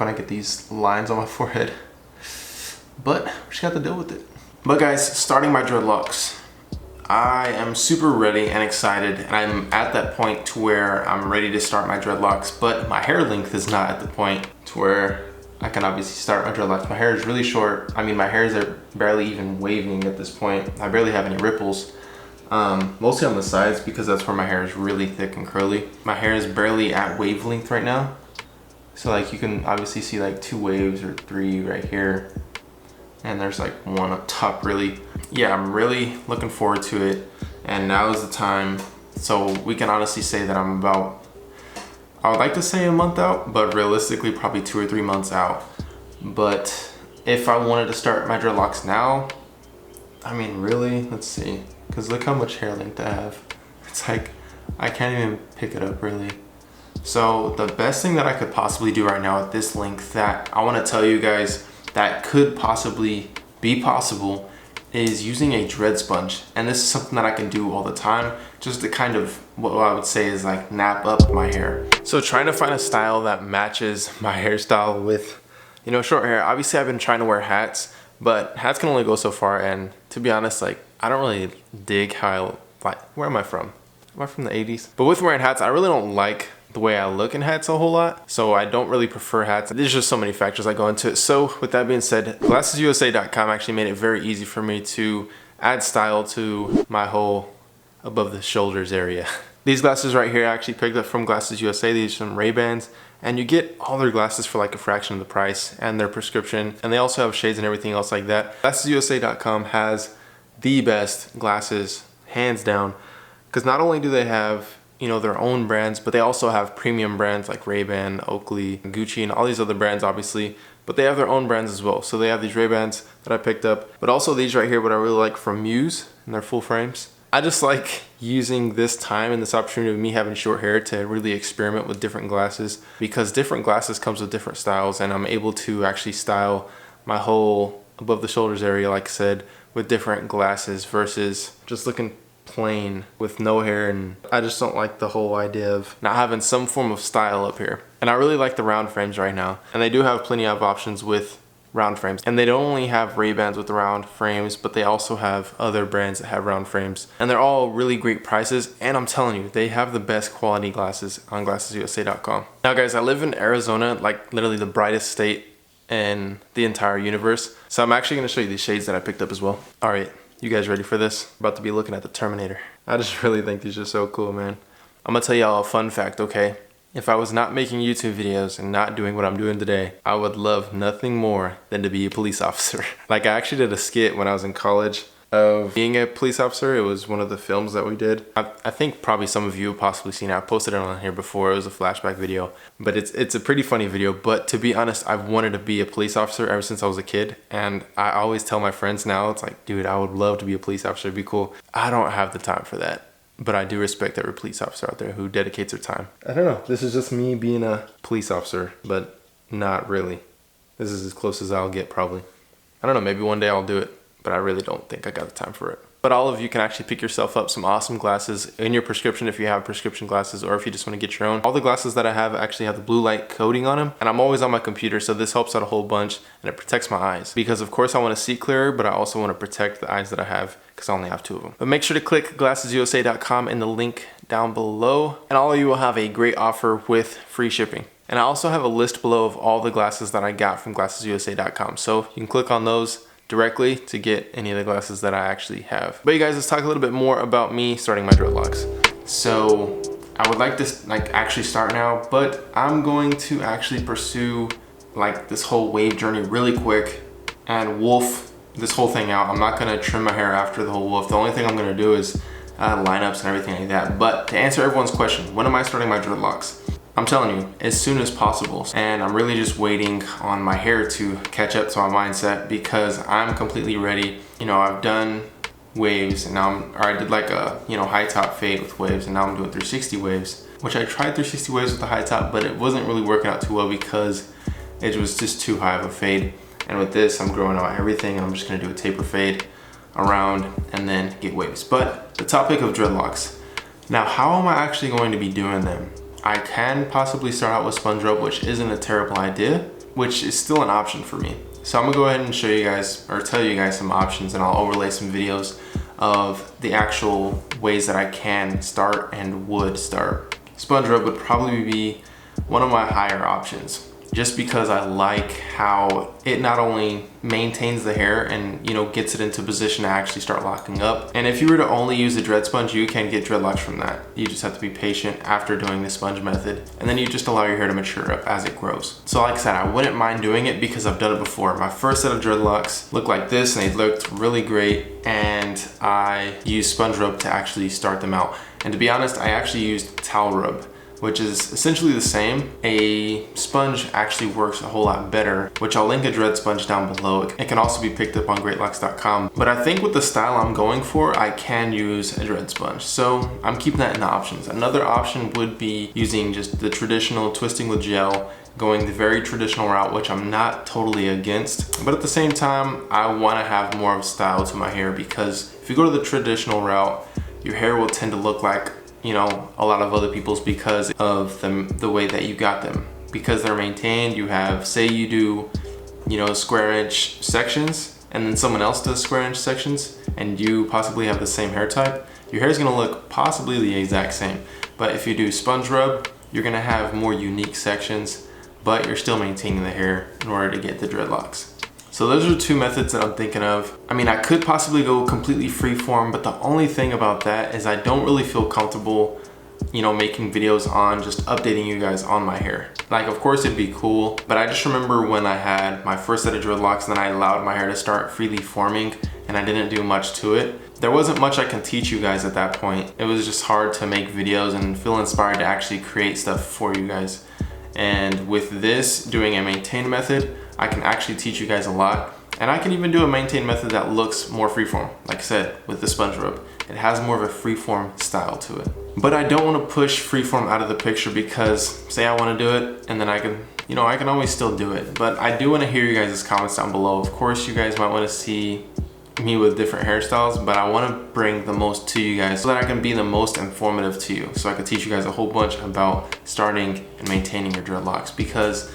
when I get these lines on my forehead. But we just got to deal with it. But guys, starting my dreadlocks. I am super ready and excited, and I'm at that point to where I'm ready to start my dreadlocks, but my hair length is not at the point to where I can obviously start my dreadlocks. My hair is really short. I mean, my hairs are barely even waving at this point. I barely have any ripples. Mostly on the sides because that's where my hair is really thick and curly. My hair is barely at wavelength right now. So like you can obviously see like 2 waves or 3 right here. And there's like 1 up top really. Yeah, I'm really looking forward to it. And now is the time. So we can honestly say that I'm about, I would like to say a month out, but realistically probably 2 or 3 months out. But if I wanted to start my dreadlocks now, I mean really, let's see. Because look how much hair length I have. It's like, I can't even pick it up really. So the best thing that I could possibly do right now at this length that I want to tell you guys that could possibly be possible is using a dread sponge. And this is something that I can do all the time just to kind of, what I would say is like nap up my hair. So trying to find a style that matches my hairstyle with, you know, short hair. Obviously I've been trying to wear hats, but hats can only go so far, and to be honest, like I don't really dig how where am I from? Am I from the 80s? But with wearing hats, I really don't like the way I look in hats a whole lot. So I don't really prefer hats. There's just so many factors that go into it. So with that being said, glassesusa.com actually made it very easy for me to add style to my whole above the shoulders area. These glasses right here I actually picked up from Glasses USA. These are some Ray-Bans, and you get all their glasses for like a fraction of the price, and their prescription, and they also have shades and everything else like that. Glassesusa.com has the best glasses, hands down, because not only do they have, you know, their own brands, but they also have premium brands like Ray-Ban, Oakley, Gucci, and all these other brands obviously, but they have their own brands as well. So they have these Ray-Bans that I picked up, but also these right here, what I really like from Muse, and their full frames. I just like using this time and this opportunity of me having short hair to really experiment with different glasses, because different glasses comes with different styles, and I'm able to actually style my whole above the shoulders area, like I said, with different glasses versus just looking plain with no hair. And I just don't like the whole idea of not having some form of style up here. And I really like the round frames right now, and they do have plenty of options with round frames, and they don't only have Ray-Bans with round frames, but they also have other brands that have round frames, and they're all really great prices. And I'm telling you, they have the best quality glasses on glassesusa.com. Now guys, I live in Arizona, like literally the brightest state in the entire universe, so I'm actually going to show you these shades that I picked up as well. All right, you guys ready for this? About to be looking at the Terminator. I just really think these are so cool, man. I'm gonna tell y'all a fun fact, okay? If I was not making YouTube videos and not doing what I'm doing today, I would love nothing more than to be a police officer. Like I actually did a skit when I was in college of being a police officer. It was one of the films that we did. I think probably some of you have possibly seen it. I posted it on here before. It was a flashback video, but it's a pretty funny video. But to be honest, I've wanted to be a police officer ever since I was a kid, and I always tell my friends now, it's like, dude, I would love to be a police officer. It'd be cool. I don't have the time for that, but I do respect every police officer out there who dedicates their time. I don't know. This is just me being a police officer, but not really. This is as close as I'll get probably. I don't know, maybe one day I'll do it, but I really don't think I got the time for it. But all of you can actually pick yourself up some awesome glasses in your prescription if you have prescription glasses, or if you just want to get your own. All the glasses that I have actually have the blue light coating on them, and I'm always on my computer, so this helps out a whole bunch, and it protects my eyes. Because of course I want to see clearer, but I also want to protect the eyes that I have, because I only have 2 of them. But make sure to click glassesusa.com in the link down below, and all of you will have a great offer with free shipping. And I also have a list below of all the glasses that I got from glassesusa.com, so you can click on those directly to get any of the glasses that I actually have. But you guys, let's talk a little bit more about me starting my dreadlocks. So I would like to actually start now, but I'm going to actually pursue like this whole wave journey really quick and wolf this whole thing out. I'm not gonna trim my hair after the whole wolf. The only thing I'm gonna do is lineups and everything like that. But to answer everyone's question, when am I starting my dreadlocks? I'm telling you, as soon as possible. And I'm really just waiting on my hair to catch up to my mindset, because I'm completely ready. You know, I've done waves, and now I did like a, you know, high top fade with waves, and now I'm doing 360 waves, which I tried 360 waves with the high top, but it wasn't really working out too well because it was just too high of a fade. And with this, I'm growing out everything, and I'm just gonna do a taper fade around and then get waves. But the topic of dreadlocks. Now, how am I actually going to be doing them? I can possibly start out with sponge rope, which isn't a terrible idea, which is still an option for me. So I'm gonna go ahead and show you guys, or tell you guys some options, and I'll overlay some videos of the actual ways that I can start and would start. Sponge rub would probably be one of my higher options, just because I like how it not only maintains the hair and, you know, gets it into position to actually start locking up. And if you were to only use a dread sponge, you can get dreadlocks from that. You just have to be patient after doing the sponge method, and then you just allow your hair to mature up as it grows. So like I said, I wouldn't mind doing it because I've done it before. My first set of dreadlocks looked like this and they looked really great, and I used sponge rub to actually start them out. And to be honest, I actually used towel rub, which is essentially the same. A sponge actually works a whole lot better, which I'll link a dread sponge down below. It can also be picked up on greatlocks.com. But I think with the style I'm going for, I can use a dread sponge. So I'm keeping that in the options. Another option would be using just the traditional twisting with gel, going the very traditional route, which I'm not totally against. But at the same time, I wanna have more of a style to my hair, because if you go to the traditional route, your hair will tend to look like, you know, a lot of other people's because of the way that you got them. Because they're maintained, you have, say you do, you know, square inch sections, and then someone else does square inch sections, and you possibly have the same hair type, your hair is gonna look possibly the exact same. But if you do sponge rub, you're gonna have more unique sections, but you're still maintaining the hair in order to get the dreadlocks. So those are two methods that I'm thinking of. I mean, I could possibly go completely freeform, but the only thing about that is I don't really feel comfortable, you know, making videos on just updating you guys on my hair. Like, of course it'd be cool, but I just remember when I had my first set of dreadlocks and then I allowed my hair to start freely forming and I didn't do much to it. There wasn't much I can teach you guys at that point. It was just hard to make videos and feel inspired to actually create stuff for you guys. And with this, doing a maintain method, I can actually teach you guys a lot. And I can even do a maintain method that looks more freeform. Like I said, with the sponge rub, it has more of a freeform style to it. But I don't want to push freeform out of the picture, because say I want to do it and then I can, you know, I can always still do it. But I do want to hear you guys' comments down below. Of course, you guys might want to see me with different hairstyles, but I want to bring the most to you guys so that I can be the most informative to you. So I can teach you guys a whole bunch about starting and maintaining your dreadlocks, because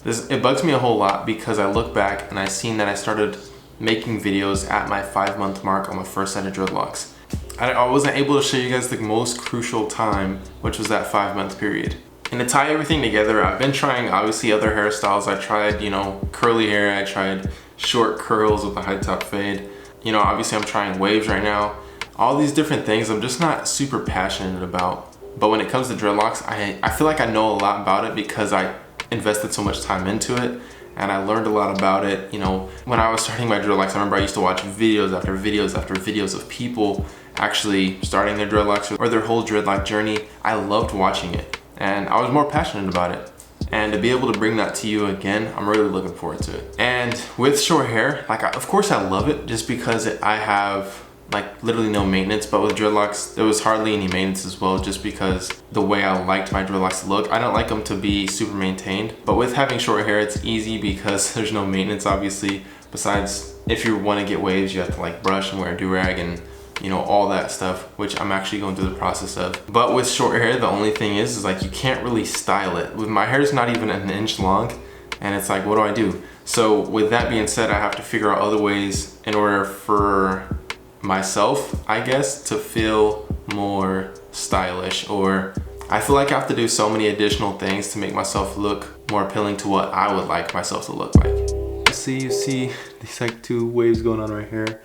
it bugs me a whole lot, because I look back and I seen that I started making videos at my 5-month mark on my first set of dreadlocks. I wasn't able to show you guys the most crucial time, which was that 5-month period. And to tie everything together, I've been trying obviously other hairstyles. I tried, you know, curly hair, I tried short curls with a high top fade. You know, obviously I'm trying waves right now. All these different things I'm just not super passionate about. But when it comes to dreadlocks, I feel like I know a lot about it because I invested so much time into it and I learned a lot about it. You know, when I was starting my dreadlocks, I remember I used to watch videos after videos after videos of people actually starting their dreadlocks or their whole dreadlock journey. I loved watching it and I was more passionate about it. And to be able to bring that to you again, I'm really looking forward to it. And with short hair, like, of course I love it just because I have like literally no maintenance, but with dreadlocks, there was hardly any maintenance as well, just because the way I liked my dreadlocks to look. I don't like them to be super maintained, but with having short hair, it's easy because there's no maintenance, obviously. Besides, if you want to get waves, you have to like brush and wear a do-rag and, you know, all that stuff, which I'm actually going through the process of. But with short hair, the only thing is like you can't really style it. With my hair, it's not even an inch long, and it's like, what do I do? So with that being said, I have to figure out other ways in order for myself, I guess, to feel more stylish, or I feel like I have to do so many additional things to make myself look more appealing to what I would like myself to look like. You see these like two waves going on right here.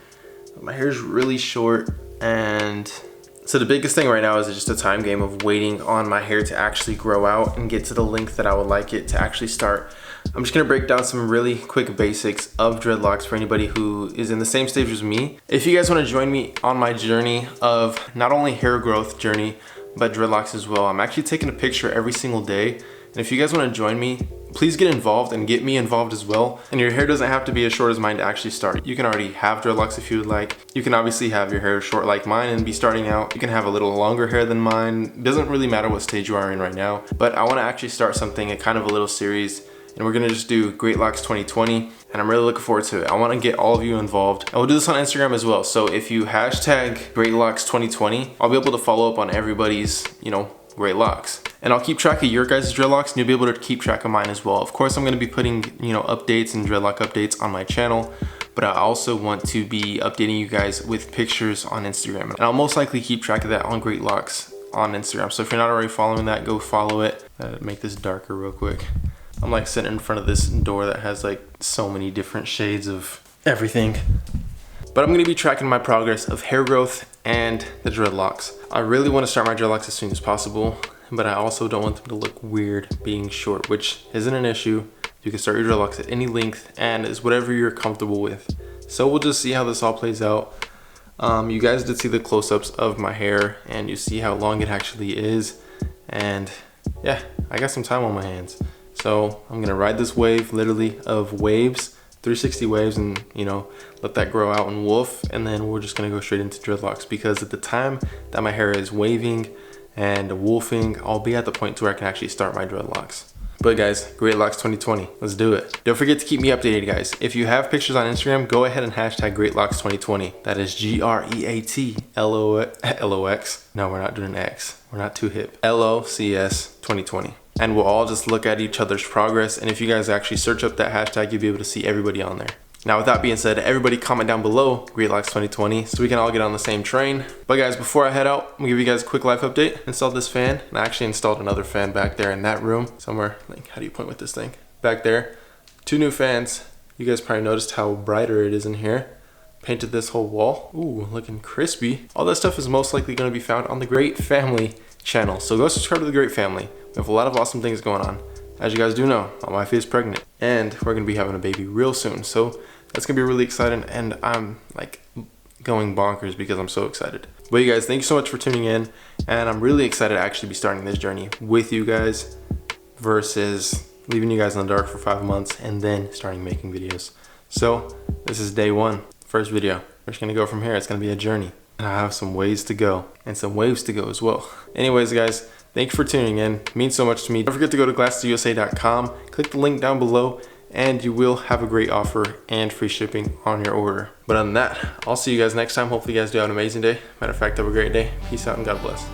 My hair is really short, and so the biggest thing right now is just a time game of waiting on my hair to actually grow out and get to the length that I would like it to actually start. I'm just gonna break down some really quick basics of dreadlocks for anybody who is in the same stage as me. If you guys wanna join me on my journey of not only hair growth journey, but dreadlocks as well, I'm actually taking a picture every single day. And if you guys wanna join me, please get involved and get me involved as well. And your hair doesn't have to be as short as mine to actually start. You can already have dreadlocks if you would like. You can obviously have your hair short like mine and be starting out. You can have a little longer hair than mine. It doesn't really matter what stage you are in right now. But I wanna actually start something, a kind of a little series, and we're gonna just do Greatlocks 2020, and I'm really looking forward to it. I wanna get all of you involved. And we'll do this on Instagram as well. So if you hashtag Greatlocks 2020, I'll be able to follow up on everybody's, you know, great locks. And I'll keep track of your guys' dreadlocks, and you'll be able to keep track of mine as well. Of course, I'm gonna be putting, you know, updates and dreadlock updates on my channel, but I also want to be updating you guys with pictures on Instagram. And I'll most likely keep track of that on Dreadlocks on Instagram. So if you're not already following that, go follow it. Make this darker real quick. I'm like sitting in front of this door that has like so many different shades of everything. But I'm gonna be tracking my progress of hair growth and the dreadlocks. I really wanna start my dreadlocks as soon as possible, but I also don't want them to look weird being short, which isn't an issue. You can start your dreadlocks at any length and is whatever you're comfortable with. So we'll just see how this all plays out. You guys did see the close-ups of my hair and you see how long it actually is. And yeah, I got some time on my hands. So I'm gonna ride this wave literally of waves, 360 waves, and you know, let that grow out and wolf. And then we're just gonna go straight into dreadlocks, because at the time that my hair is waving and wolfing, I'll be at the point where I can actually start my dreadlocks. But guys, Dreadlocks 2020, let's do it. Don't forget to keep me updated, guys. If you have pictures on Instagram, go ahead and hashtag Dreadlocks 2020. That is GREATLOX. No, we're not doing X. We're not too hip. LOCS 2020. And we'll all just look at each other's progress. And if you guys actually search up that hashtag, you'll be able to see everybody on there. Now, with that being said, everybody comment down below Dreadlocks 2020 so we can all get on the same train. But guys, before I head out, I'm gonna give you guys a quick life update. Installed this fan, and I actually installed another fan back there in that room somewhere. Like, how do you point with this thing? Back there. 2 new fans. You guys probably noticed how brighter it is in here. Painted this whole wall. Ooh, looking crispy. All that stuff is most likely gonna be found on the Great Family channel. So go subscribe to the Great Family. We have a lot of awesome things going on. As you guys do know, my wife is pregnant and we're gonna be having a baby real soon. So that's gonna be really exciting, and I'm like going bonkers because I'm so excited. But you guys, thank you so much for tuning in, and I'm really excited to actually be starting this journey with you guys versus leaving you guys in the dark for 5 months and then starting making videos. So this is day 1, first video. We're just gonna go from here. It's gonna be a journey, and I have some ways to go and some waves to go as well. Anyways, guys, thank you for tuning in. It means so much to me. Don't forget to go to glassesusa.com, click the link down below, and you will have a great offer and free shipping on your order. But other than that, I'll see you guys next time. Hopefully you guys do have an amazing day. Matter of fact, have a great day. Peace out and God bless.